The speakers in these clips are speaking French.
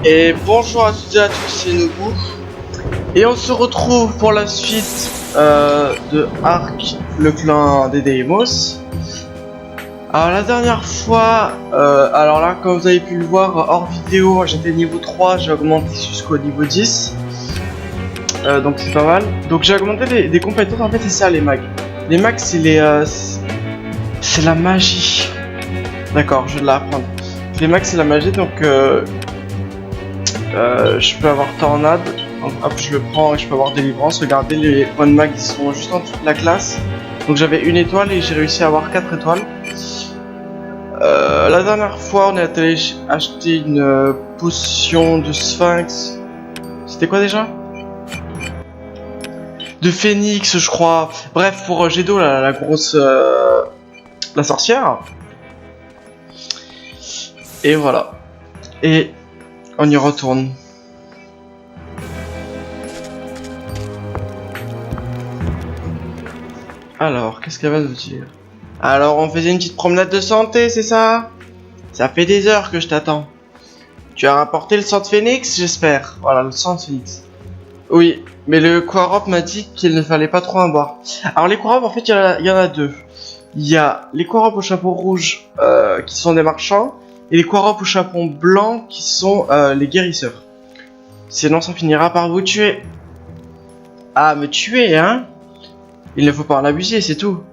Et bonjour à toutes et à tous, c'est Nobu. Et on se retrouve pour la suite de Ark, le clan des Deimos. Alors la dernière fois, alors là comme vous avez pu le voir hors vidéo, j'étais niveau 3, j'ai augmenté jusqu'au niveau 10. Donc c'est pas mal. Donc j'ai augmenté des compétences, en fait c'est ça les mags. Les mags c'est c'est la magie. D'accord, je vais l'apprendre. Les mags c'est la magie, donc je peux avoir tornade, donc hop je le prends et je peux avoir délivrance. Regardez, les points de mag ils sont juste en dessous de la classe. Donc j'avais une étoile et j'ai réussi à avoir 4 étoiles. La dernière fois on est allé acheter une potion de sphinx. C'était quoi déjà? De phénix je crois. Bref, pour Gédo, la grosse la sorcière. Et voilà. Et on y retourne. Alors, qu'est-ce qu'elle va nous dire? Alors, on faisait une petite promenade de santé, c'est ça? Ça fait des heures que je t'attends. Tu as rapporté le sang de phénix, j'espère. Voilà, le sang de phénix. Oui, mais le Quarop m'a dit qu'il ne fallait pas trop en boire. Alors, les Quarop, en fait, il y en a deux. Il y a les Quarop au chapeau rouge, qui sont des marchands, et les Quarop au chapeau blanc, qui sont les guérisseurs. Sinon, ça finira par vous tuer. Ah, me tuer, hein? Il ne faut pas en abuser, c'est tout.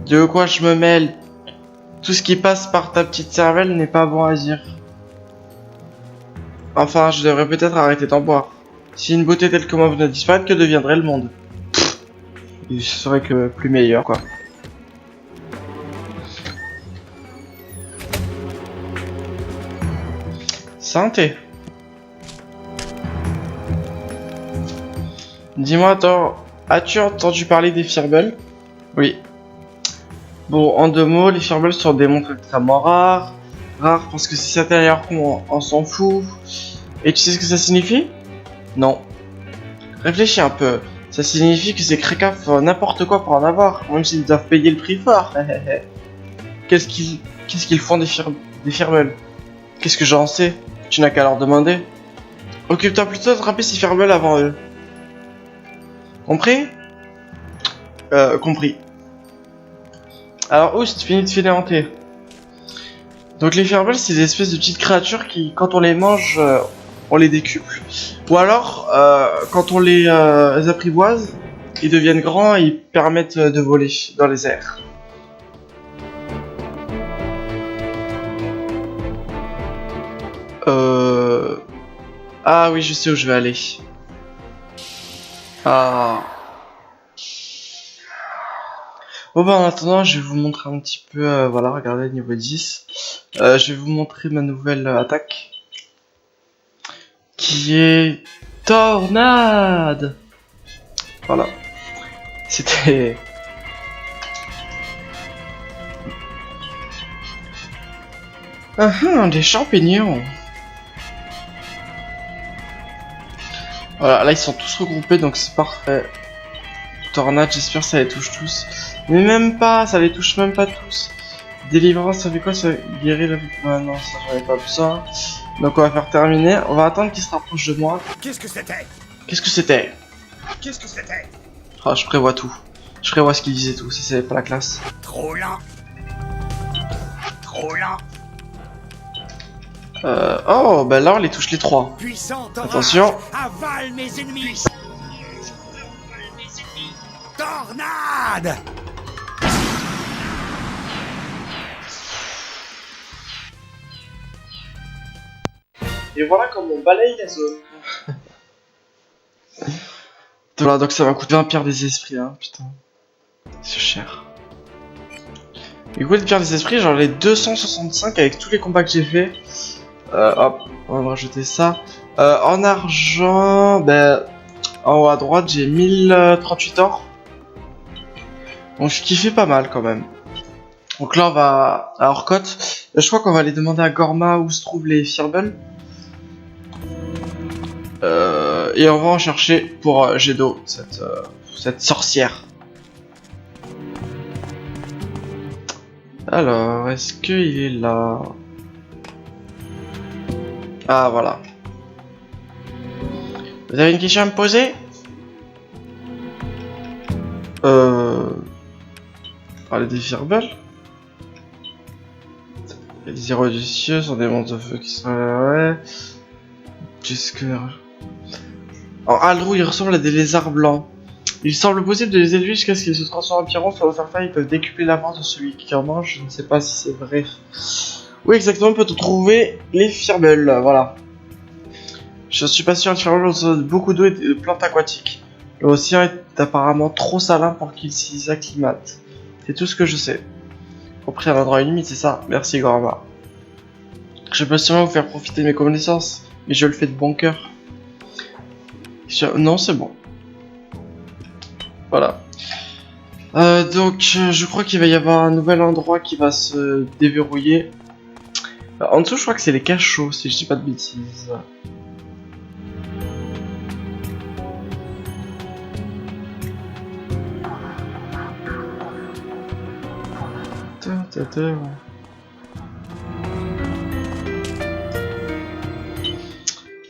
De quoi je me mêle? Tout ce qui passe par ta petite cervelle n'est pas bon à dire. Enfin, je devrais peut-être arrêter d'en boire. Si une beauté telle que moi venait disparaître, que deviendrait le monde? Il serait que plus meilleur, quoi. Santé. Dis-moi, as-tu entendu parler des Firbolgs? Oui. Bon, en deux mots, les Firbolgs sont des monstres extrêmement rares. Rares parce que si c'est intérieur on s'en fout. Et tu sais ce que ça signifie? Non. Réfléchis un peu. Ça signifie que ces crécas font n'importe quoi pour en avoir, même s'ils doivent payer le prix fort. Qu'est-ce qu'ils font des Firbolgs? Qu'est-ce que j'en sais? Tu n'as qu'à leur demander. Occupe-toi plutôt d'attraper ces Firbolgs avant eux. Compris? Compris. Alors, Oust, fini de filer en thé. Donc les Firbolgs, c'est des espèces de petites créatures qui, quand on les mange, on les décuple. Ou alors, quand on les apprivoise, ils deviennent grands et ils permettent de voler dans les airs. Ah oui, je sais où je vais aller. Ah. Bon bah en attendant, je vais vous montrer un petit peu, voilà, regardez, niveau 10. Je vais vous montrer ma nouvelle attaque. Qui est... Tornade. Voilà. C'était... des champignons. Voilà, là ils sont tous regroupés, donc c'est parfait. Tornade, j'espère que ça les touche tous. Mais même pas, ça les touche même pas tous. Délivrance, ça fait quoi? Ça guérit la vie? Ah non, ça j'en ai pas besoin. Donc on va faire terminer. On va attendre qu'il se rapproche de moi. Qu'est-ce que c'était? Qu'est-ce que c'était? Qu'est-ce que c'était? Ah, je prévois tout. Je prévois ce qu'il disait tout, si c'est pas la classe. Trop lent. Trop lent. Oh, bah là on les touche les trois. Puissant orage. Attention. Avale mes ennemis. Tornade. Et voilà comment on balaye la zone. Voilà, donc ça va coûter un pierre des esprits, hein, putain. C'est cher. Écoute, pierre des esprits, j'en ai 265 avec tous les combats que j'ai fait. Hop, on va rajouter ça. En argent, ben, en haut à droite, j'ai 1038 or. Donc ce qui fait pas mal quand même. Donc là, on va à Orkot. Je crois qu'on va aller demander à Gorma où se trouvent les Firbolgs. Et on va en chercher pour Gédo, cette sorcière. Alors, est-ce qu'il est là? Ah, voilà. Vous avez une question à me poser? Parler des Firbolg. Les héros du ciel sont des monstres de feu qui sont... Ouais... Jusque... En Aldrou, ils ressemblent à des lézards blancs. Il semble possible de les élever jusqu'à ce qu'ils se transforment en pyrons. Sur certains, ils peuvent décupler la force de celui qui en mange. Je ne sais pas si c'est vrai. Oui, exactement, peut-on trouver les Firbolg, voilà. Je suis pas sûr, les Firbolg ont beaucoup d'eau et de plantes aquatiques. L'océan est apparemment trop salin pour qu'ils s'y acclimatent. C'est tout ce que je sais. Faut prendre un endroit humide, c'est ça. Merci, Gorma. Je peux sûrement vous faire profiter de mes connaissances, mais je le fais de bon cœur. Non, c'est bon. Voilà. Donc, je crois qu'il va y avoir un nouvel endroit qui va se déverrouiller. En dessous, je crois que c'est les cachots, si je dis pas de bêtises.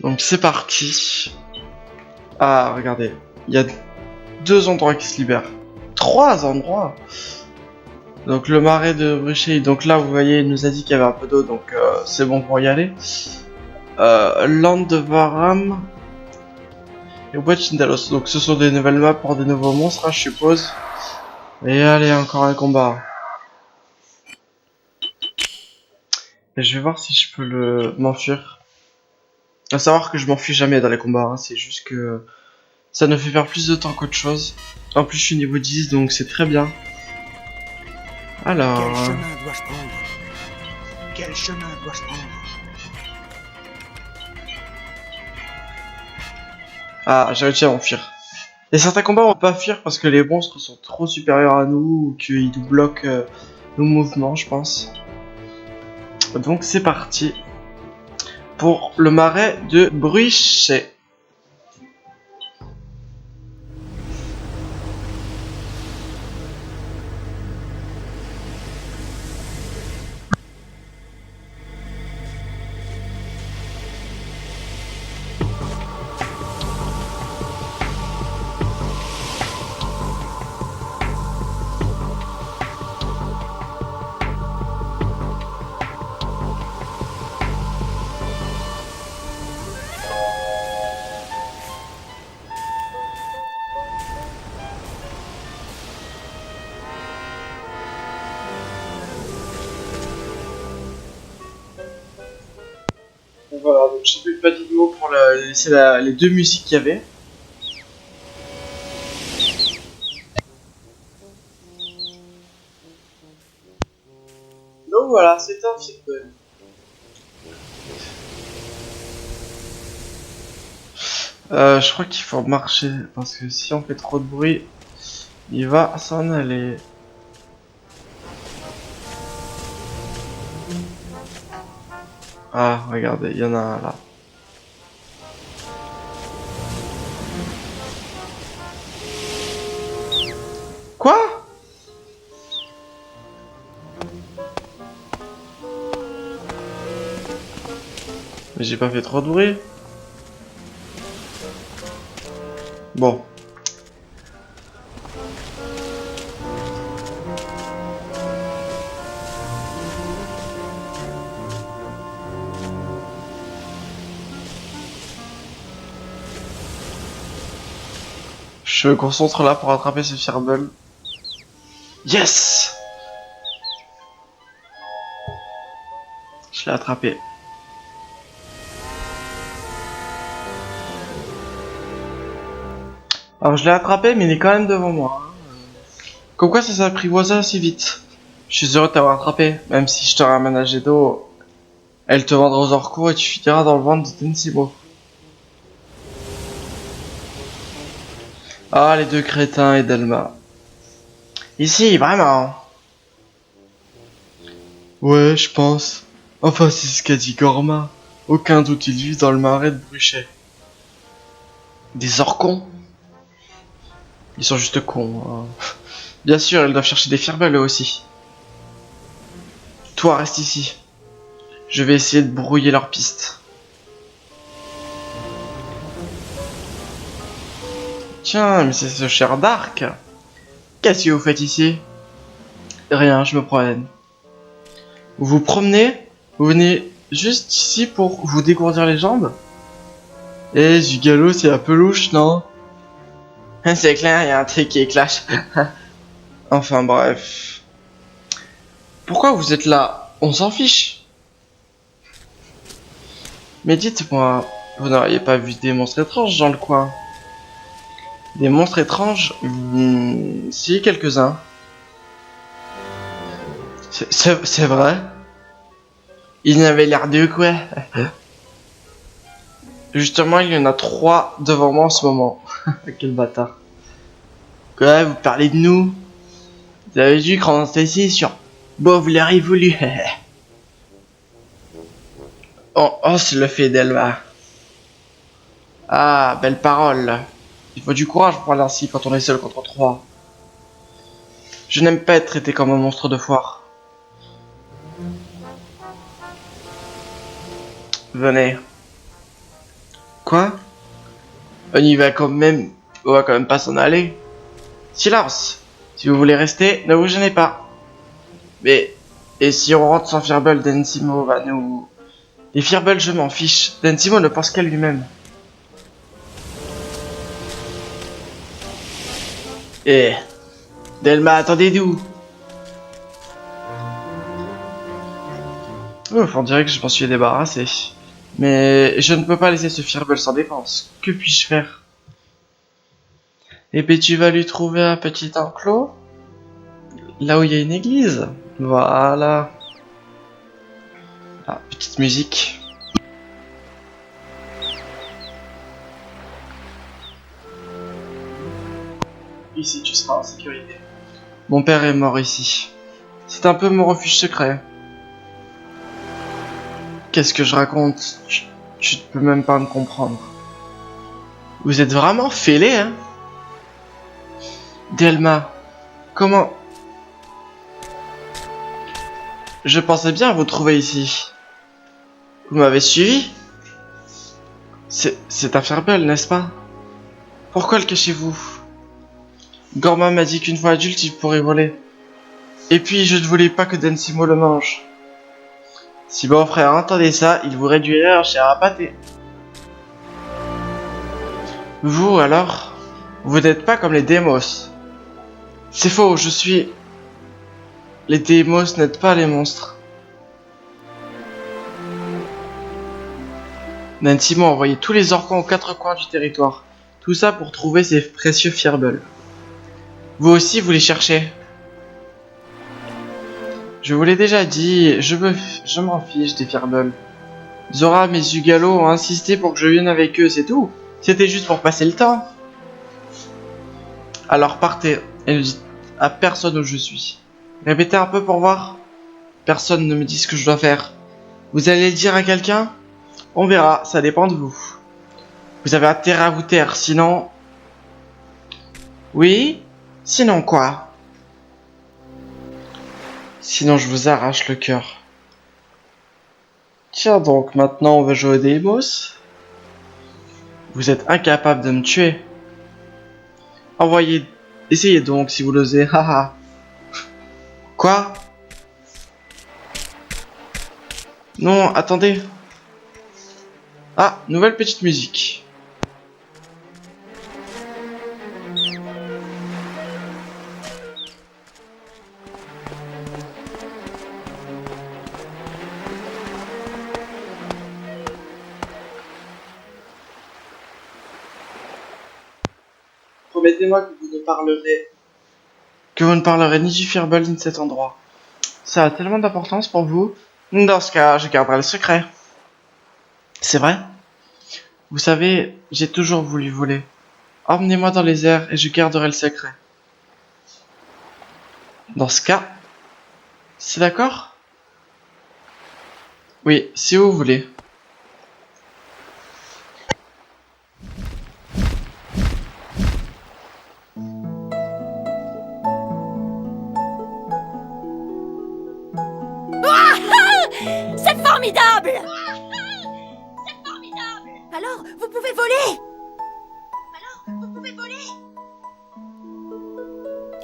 Donc c'est parti. Ah, regardez, il y a 2 endroits qui se libèrent. 3 endroits. Donc le marais de Bruchet. Donc là, vous voyez, il nous a dit qu'il y avait un peu d'eau, donc c'est bon pour y aller. Land de Varam et Bois de Chindalos. Donc ce sont des nouvelles maps pour des nouveaux monstres, hein, je suppose. Et allez, encore un combat. Et je vais voir si je peux m'enfuir. À savoir que je m'enfuis jamais dans les combats, hein. C'est juste que ça ne fait perdre plus de temps qu'autre chose. En plus, je suis niveau 10, donc c'est très bien. Alors... Quel chemin dois-je prendre? Quel chemin dois-je prendre? Ah, j'ai réussi à m'enfuir. Et certains combats, on va pas fuir parce que les monstres sont trop supérieurs à nous ou qu'ils nous bloquent nos mouvements, je pense. Donc c'est parti pour le marais de Bruchet. Voilà, donc j'ai fait une petite vidéo pour laisser les 2 musiques qu'il y avait. Donc voilà, c'était un film. Je crois qu'il faut marcher parce que si on fait trop de bruit, il va s'en aller. Ah, regardez, il y en a un là. Quoi? Mais j'ai pas fait trop de bruit. Bon. Je me concentre là pour attraper ce Firbolg. Yes! Je l'ai attrapé. Alors je l'ai attrapé mais il est quand même devant moi. Comme quoi ça s'apprivoise assez vite. Je suis heureux de t'avoir attrapé. Même si je te ramène à jet d'eau, elle te vendra aux orcos et tu finiras dans le ventre de Tensibo. Ah, les 2 crétins et Delma. Ici, vraiment. Ouais, je pense. Enfin, c'est ce qu'a dit Gorma. Aucun doute, ils vivent dans le marais de Bruchet. Des orcons? Ils sont juste cons. Hein. Bien sûr, ils doivent chercher des Firbolg eux aussi. Toi, reste ici. Je vais essayer de brouiller leur piste. Tiens, mais c'est ce cher Dark. Qu'est-ce que vous faites ici? Rien, je me promène. Vous vous promenez? Vous venez juste ici pour vous dégourdir les jambes? Eh, Zugalo, c'est un peu louche, non? C'est clair, il y a un truc qui clash. Enfin bref. Pourquoi vous êtes là? On s'en fiche. Mais dites-moi, vous n'auriez pas vu des monstres étranges dans le coin? Des monstres étranges? Si, quelques-uns. C'est vrai? Ils n'avaient l'air de quoi? Justement, il y en a 3 devant moi en ce moment. Quel bâtard. Quoi, vous parlez de nous? Vous avez vu quand on s'est ici sur... Bon, vous l'aurez voulu. Oh, c'est le fait d'Elva. Ah, belle parole. Il faut du courage pour parler ainsi quand on est seul contre 3. Je n'aime pas être traité comme un monstre de foire. Venez. Quoi? On y va quand même... On va quand même pas s'en aller. Silence! Si vous voulez rester, ne vous gênez pas. Mais... Et si on rentre sans Firbolg, Densimo va nous... Les Firbolg, je m'en fiche. Densimo ne pense qu'à lui-même. Eh... Delma, attendez-nous! Ouf, on dirait que je m'en suis débarrassé. Mais je ne peux pas laisser ce Firbolg sans défense. Que puis-je faire? Et puis tu vas lui trouver un petit enclos? Là où il y a une église? Voilà. Ah, petite musique. Ici, tu seras en sécurité. Mon père est mort ici. C'est un peu mon refuge secret. Qu'est-ce que je raconte? Tu ne peux même pas me comprendre. Vous êtes vraiment fêlé, hein? Delma, comment... Je pensais bien vous trouver ici. Vous m'avez suivi? C'est un Firbolg, n'est-ce pas? Pourquoi le cachez-vous? Gorma m'a dit qu'une fois adulte, il pourrait voler. Et puis, je ne voulais pas que Densimo le mange. Si mon frère entendait ça, il vous réduirait en chair à pâté. Vous, alors? Vous n'êtes pas comme les Démos. C'est faux, je suis... Les Démos n'aident pas les monstres. Densimo a envoyé tous les Orcons aux 4 coins du territoire. Tout ça pour trouver ces précieux Firbolg. Vous aussi, vous les cherchez. Je vous l'ai déjà dit, je m'en fiche des Firbolg. Zoram et Zugalo ont insisté pour que je vienne avec eux, c'est tout. C'était juste pour passer le temps. Alors partez, et ne dites à personne où je suis. Répétez un peu pour voir. Personne ne me dit ce que je dois faire. Vous allez le dire à quelqu'un? On verra, ça dépend de vous. Vous avez intérêt à vous taire, sinon... Oui? Sinon quoi? Sinon je vous arrache le cœur. Tiens donc, maintenant on va jouer au Deimos. Vous êtes incapable de me tuer. Essayez donc si vous l'osez, haha. Quoi? Non, attendez. Ah, nouvelle petite musique. Promettez-moi que vous ne parlerez ni du Firbolg ni de cet endroit. Ça a tellement d'importance pour vous. Dans ce cas, je garderai le secret. C'est vrai? Vous savez, j'ai toujours voulu voler. Emmenez-moi dans les airs et je garderai le secret. Dans ce cas, c'est d'accord? Oui, si vous voulez. C'est formidable! C'est formidable! Alors, vous pouvez voler! Alors, vous pouvez voler!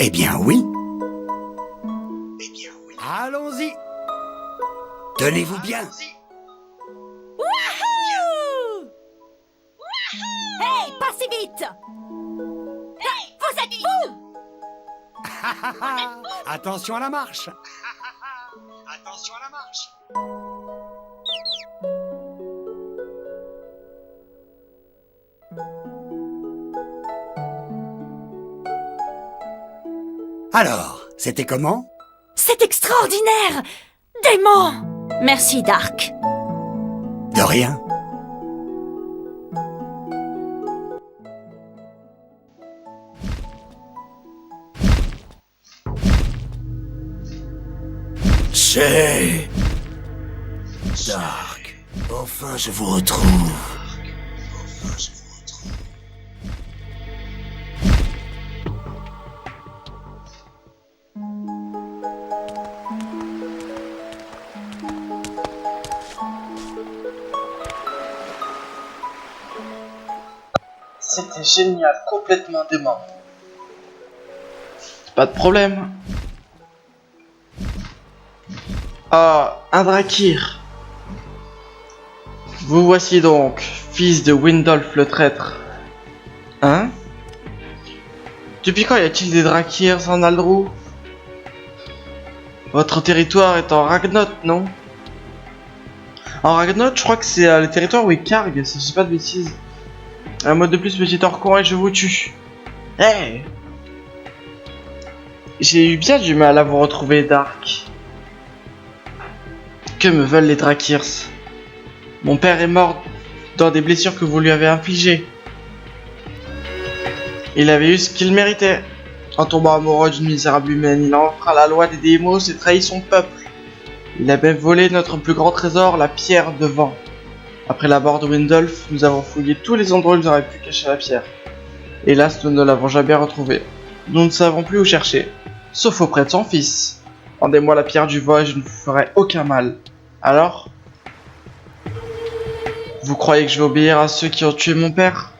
Eh bien oui. Eh bien oui. Allons-y. Tenez-vous bien. Wouhou! Hey, pas si vite! Hey, vous êtes fous! Attention à la marche. Attention à la marche. Alors, c'était comment? C'est extraordinaire! Dément! Merci, Dark. De rien. C'est... Dark. Enfin, je vous retrouve. C'était génial, complètement dément. Pas de problème. Ah, un Drakir. Vous voici donc, fils de Windolf le traître. Hein? Depuis quand y a-t-il des Drakirs en Aldrou? Votre territoire est en Ragnot, non? En Ragnot, je crois que c'est le territoire où ils carguent, si je dis pas de bêtises. Un mot de plus, petit orcon, et je vous tue. Hey! J'ai eu bien du mal à vous retrouver, Dark. Que me veulent les Drakirs? Mon père est mort dans des blessures que vous lui avez infligées. Il avait eu ce qu'il méritait. En tombant amoureux d'une misérable humaine, il a enfreint la loi des Démos et trahi son peuple. Il a même volé notre plus grand trésor, la pierre de vent. Après la mort de Windolf, nous avons fouillé tous les endroits où nous aurions pu cacher la pierre. Hélas, nous ne l'avons jamais retrouvée. Nous ne savons plus où chercher, sauf auprès de son fils. Rendez-moi la pierre du vent et je ne vous ferai aucun mal. Alors? Vous croyez que je vais obéir à ceux qui ont tué mon père?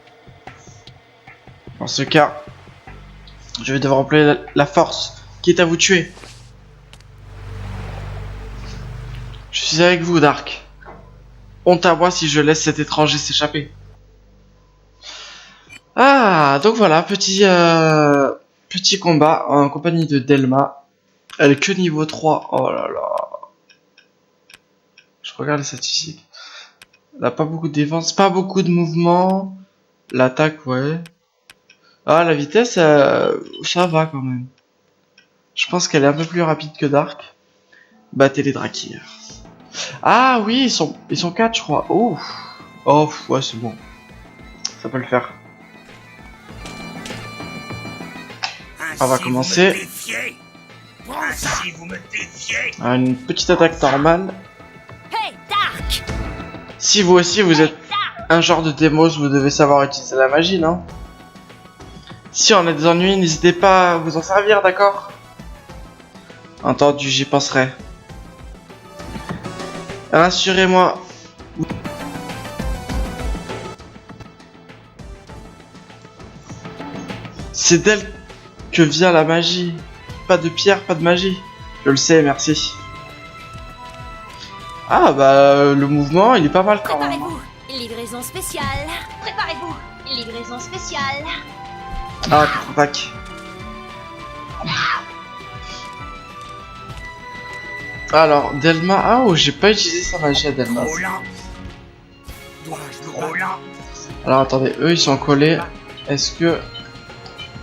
Dans ce cas, je vais devoir employer la force, quitte à vous tuer. Je suis avec vous, Dark. Honte à moi si je laisse cet étranger s'échapper. Ah, donc voilà, petit combat en compagnie de Delma. Elle est que niveau 3. Oh là là. Je regarde les statistiques. Elle a pas beaucoup de défense, pas beaucoup de mouvement. L'attaque, ouais. Ah, la vitesse, ça va quand même. Je pense qu'elle est un peu plus rapide que Dark. Battez les Drakirs. Ah oui, ils sont 4, je crois. Oh, oh ouais, c'est bon. Ça peut le faire. On va commencer. Ainsi vous me défiez. Une petite attaque normale. Hey, Dark! Si vous aussi vous êtes un genre de démos, vous devez savoir utiliser la magie, non? Si on a des ennuis, n'hésitez pas à vous en servir, d'accord? Entendu, j'y penserai. Rassurez-moi. C'est d'elle que vient la magie. Pas de pierre, pas de magie. Je le sais, merci. Ah bah le mouvement il est pas mal quand même. Préparez-vous! Livraison spéciale! Préparez-vous! Livraison spéciale! Ah, contre-attaque. Alors, Delma... Ah, oh, j'ai pas utilisé sa magie à Delma. Trop lent. Dois-je me trop lent. Alors, attendez, eux, ils sont collés. Est-ce que...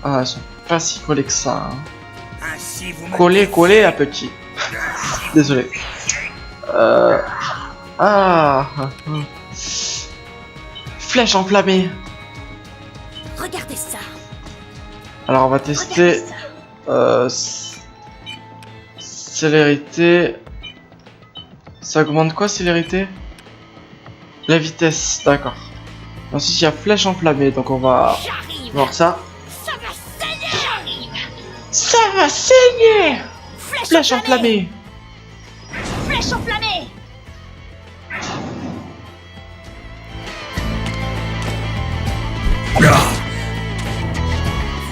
Ah, ils sont pas si collés que ça. Hein. Ainsi vous me Collés à petit. Désolé. Ah... Flèche enflammée. Regardez ça! Alors, on va tester... Célérité... Ça augmente quoi, célérité? La vitesse, d'accord. Ensuite, il y a flèche enflammée, donc on va J'arrive! voir ça. Ça va saigner! J'arrive! Ça va saigner! Flèche enflammée! Flèche enflammée!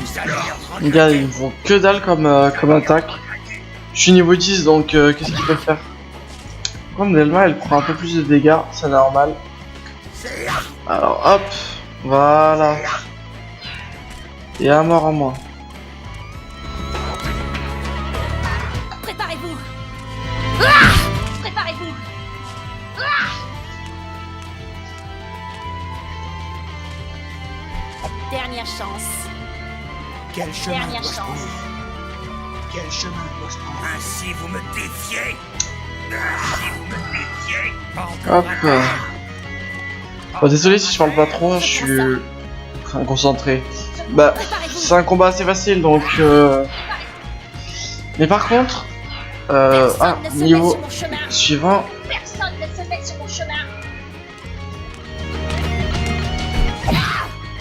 Vous allez Les gars, ils font que dalle comme attaque. Je suis niveau 10, donc qu'est-ce qu'ils peuvent faire? Comme Delma, elle prend un peu plus de dégâts, c'est normal. Alors hop, voilà. Et à mort en moi. Préparez-vous. Ah, préparez-vous. Dernière chance. Quel chemin Dernière dois-je chance. prendre? Quel chemin dois-je prendre? Ainsi vous me défiez. Ainsi vous me défiez. Hop. Bon, désolé si je parle pas trop, je suis concentré. Bah, c'est un combat assez facile donc. Mais par contre, Personne ne se met niveau sur mon chemin. suivant. Personne ne se met sur mon chemin.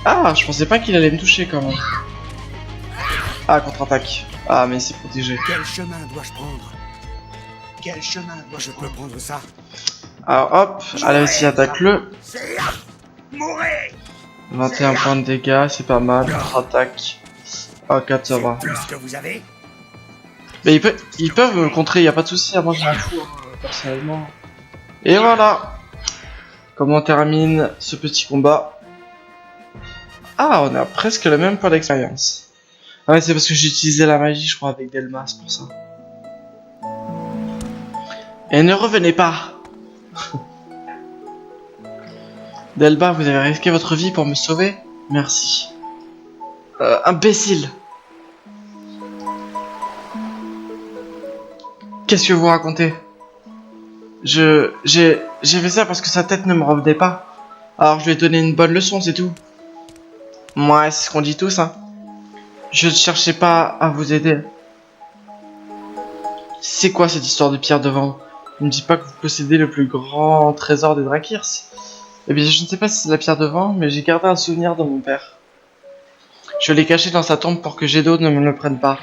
Ah, je pensais pas qu'il allait me toucher quand même. Ah, contre-attaque. Ah, mais c'est protégé. Quel chemin dois-je prendre? Quel chemin dois-je Je peux prendre? prendre ça. Alors hop, allez aussi attaque-le. Mourez. 21 points de dégâts, c'est pas mal. Contre-attaque. Ah, 4 ça va. Tout ce que vous avez. Mais ils peuvent me le contrer, y a pas de souci, moi je m'en fous, personnellement. Et voilà. Comment on termine ce petit combat? Ah, on a presque le même point d'expérience. Ah ouais, c'est parce que j'ai utilisé la magie, je crois, avec Delma, c'est pour ça. Et ne revenez pas. Delma, vous avez risqué votre vie pour me sauver? Merci. Imbécile. Qu'est-ce que vous racontez? J'ai fait ça parce que sa tête ne me revenait pas. Alors je lui ai donné une bonne leçon, c'est tout. Ouais, c'est ce qu'on dit tous, hein. Je ne cherchais pas à vous aider. C'est quoi cette histoire de pierre devant vous? Ne me dites pas que vous possédez le plus grand trésor des Drakirs. Eh bien, je ne sais pas si c'est la pierre devant, mais j'ai gardé un souvenir de mon père. Je l'ai caché dans sa tombe pour que Gédo ne me le prenne pas.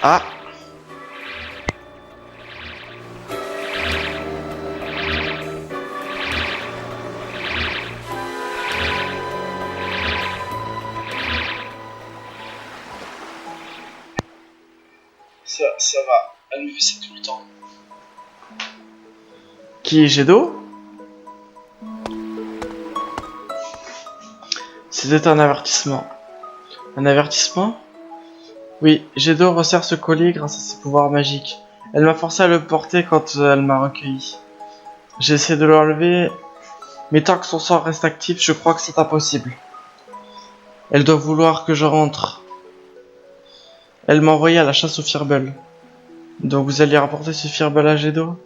Ah. Ça va. Elle me fait ça tout le temps. Qui est Gédo? C'était un avertissement. Un avertissement? Oui, Gédo resserre ce collier grâce à ses pouvoirs magiques. Elle m'a forcé à le porter quand elle m'a recueilli. J'ai essayé de l'enlever, mais tant que son sort reste actif, je crois que c'est impossible. Elle doit vouloir que je rentre. Elle m'a envoyé à la chasse aux Firbolgs. Donc vous alliez rapporter ce Firbolg à Gédo?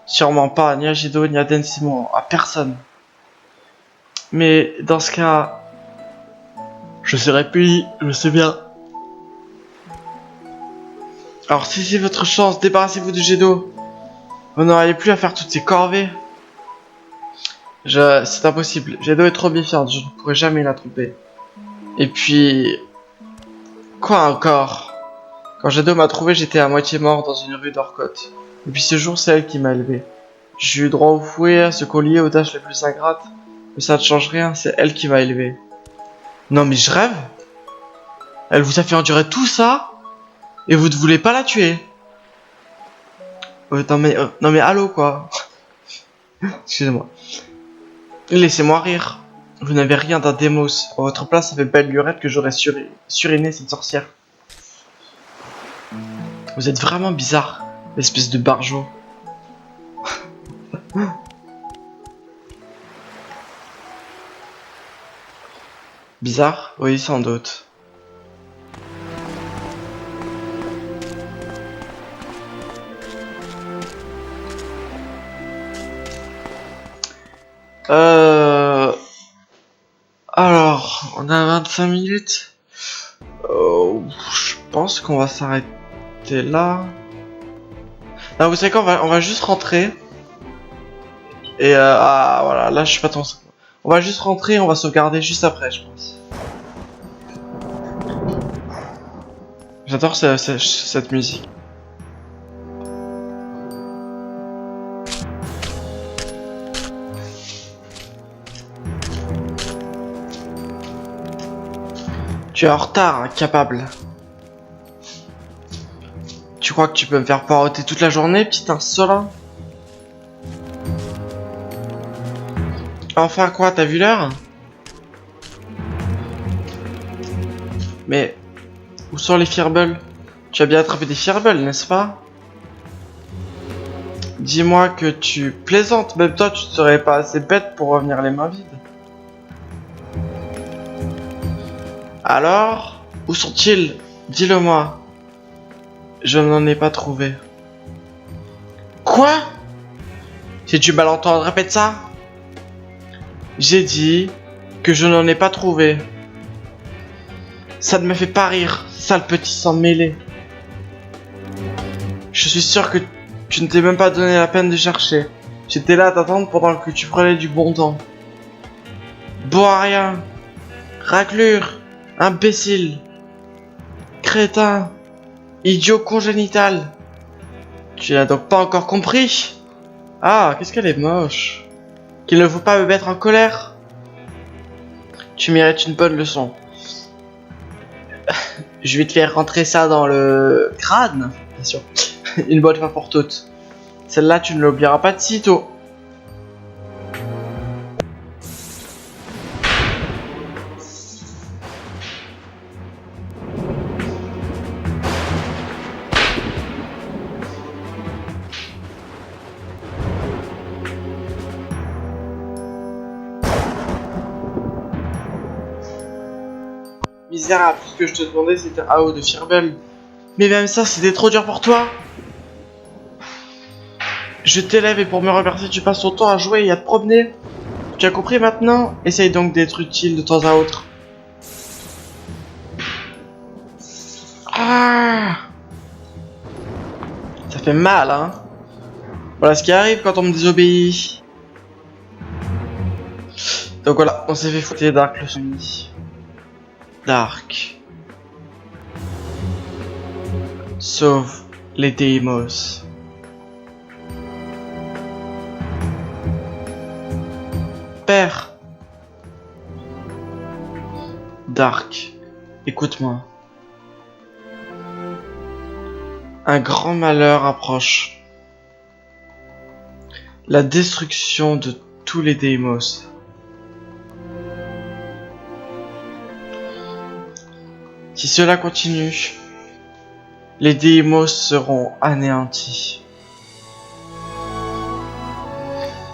Sûrement pas, ni à Gédo, ni à Den Simon, à personne. Mais dans ce cas, je serai puni, je sais bien. Alors si c'est votre chance, débarrassez-vous de Gédo. Vous n'auriez plus à faire toutes ces corvées. C'est impossible, Gédo est trop méfiante, je ne pourrai jamais la tromper. Et puis... Quoi encore? Quand Gédo m'a trouvé, j'étais à moitié mort dans une rue d'Orcote. Depuis ce jour, c'est elle qui m'a élevé. J'ai eu droit au fouet, à ce collier, aux tâches les plus ingrates. Mais ça ne change rien, c'est elle qui m'a élevé. Non mais je rêve. Elle vous a fait endurer tout ça? Et vous ne voulez pas la tuer? Non mais allô quoi. Excusez-moi. Laissez-moi rire. Vous n'avez rien d'un démos. À votre place, ça fait belle lurette que j'aurais suriné cette sorcière. Vous êtes vraiment bizarre, espèce de barjot. Bizarre? Oui, sans doute. Alors, on a 25 minutes. Je pense qu'on va s'arrêter là. Non, vous savez quoi, on va juste rentrer. Et ah voilà, là je suis pas trop... On va juste rentrer, on va sauvegarder juste après, je pense. J'adore cette musique. Tu es en retard, incapable. Tu crois que tu peux me faire poireauter toute la journée, petit insolent? Enfin quoi, t'as vu l'heure? Mais où sont les firbles? Tu as bien attrapé des firbles, n'est-ce pas? Dis-moi que tu plaisantes, même toi tu ne serais pas assez bête pour revenir les mains vides. Alors, où sont-ils? Dis-le-moi. Je n'en ai pas trouvé. Quoi? J'ai du mal à entendre, répète ça. J'ai dit que je n'en ai pas trouvé. Ça ne me fait pas rire, sale petit sang mêlé. Je suis sûr que tu ne t'es même pas donné la peine de chercher. J'étais là à t'attendre pendant que tu prenais du bon temps. Bon à rien. Raclure. Imbécile. Crétin. Idiot congénital. Tu n'as donc pas encore compris? Ah, qu'est-ce qu'elle est moche. Qu'il ne faut pas me mettre en colère. Tu mérites une bonne leçon. Je vais te faire rentrer ça dans le crâne, bien sûr. Une bonne fois pour toutes. Celle-là, tu ne l'oublieras pas de sitôt. Misérable, tout ce que je te demandais c'était un AO de Firble. Mais même ça, c'était trop dur pour toi. Je t'élève et pour me remercier, tu passes ton temps à jouer et à te promener. Tu as compris maintenant? Essaye donc d'être utile de temps à autre. Ah, ça fait mal, hein. Voilà ce qui arrive quand on me désobéit. Donc voilà, on s'est fait foutre Dark le samedi. Dark. Sauve les Deimos. Père. Dark, écoute-moi. Un grand malheur approche. La destruction de tous les Deimos. Si cela continue, les Deimos seront anéantis.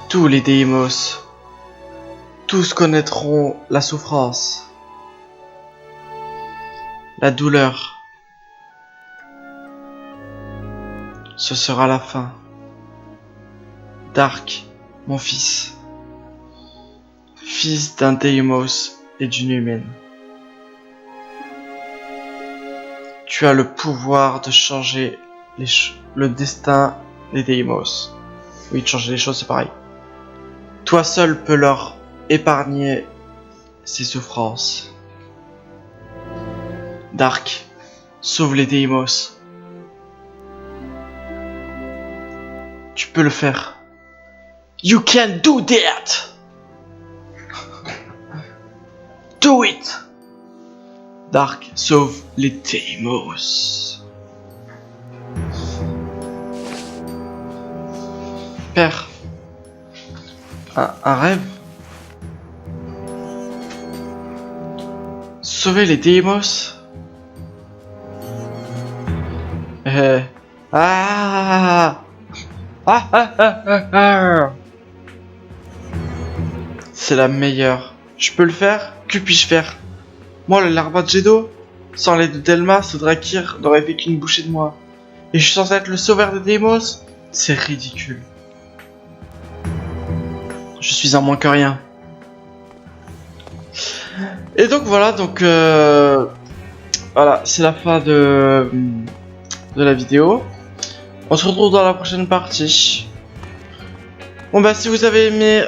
Tous les Deimos, tous connaîtront la souffrance, la douleur. Ce sera la fin. Dark, mon fils, fils d'un Deimos et d'une humaine. Tu as le pouvoir de changer le destin des Deimos. Oui, de changer les choses, c'est pareil. Toi seul peux leur épargner ces souffrances. Dark, sauve les Deimos. Tu peux le faire. You can do that! Do it! Dark, sauve les Deimos. Père, un rêve? Sauver les Deimos? C'est la meilleure. Je peux le faire? Que puis-je faire? Moi, le larva de Gedo, sans l'aide de Delmas, Drakir n'aurait fait qu'une bouchée de moi. Et je suis censé être le sauveur des Deimos? C'est ridicule. Je suis un moins que rien. Et donc voilà, voilà, c'est la fin de la vidéo. On se retrouve dans la prochaine partie. Bon bah si vous avez aimé,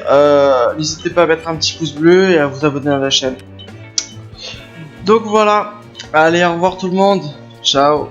n'hésitez pas à mettre un petit pouce bleu et à vous abonner à la chaîne. Donc voilà, allez au revoir tout le monde, ciao.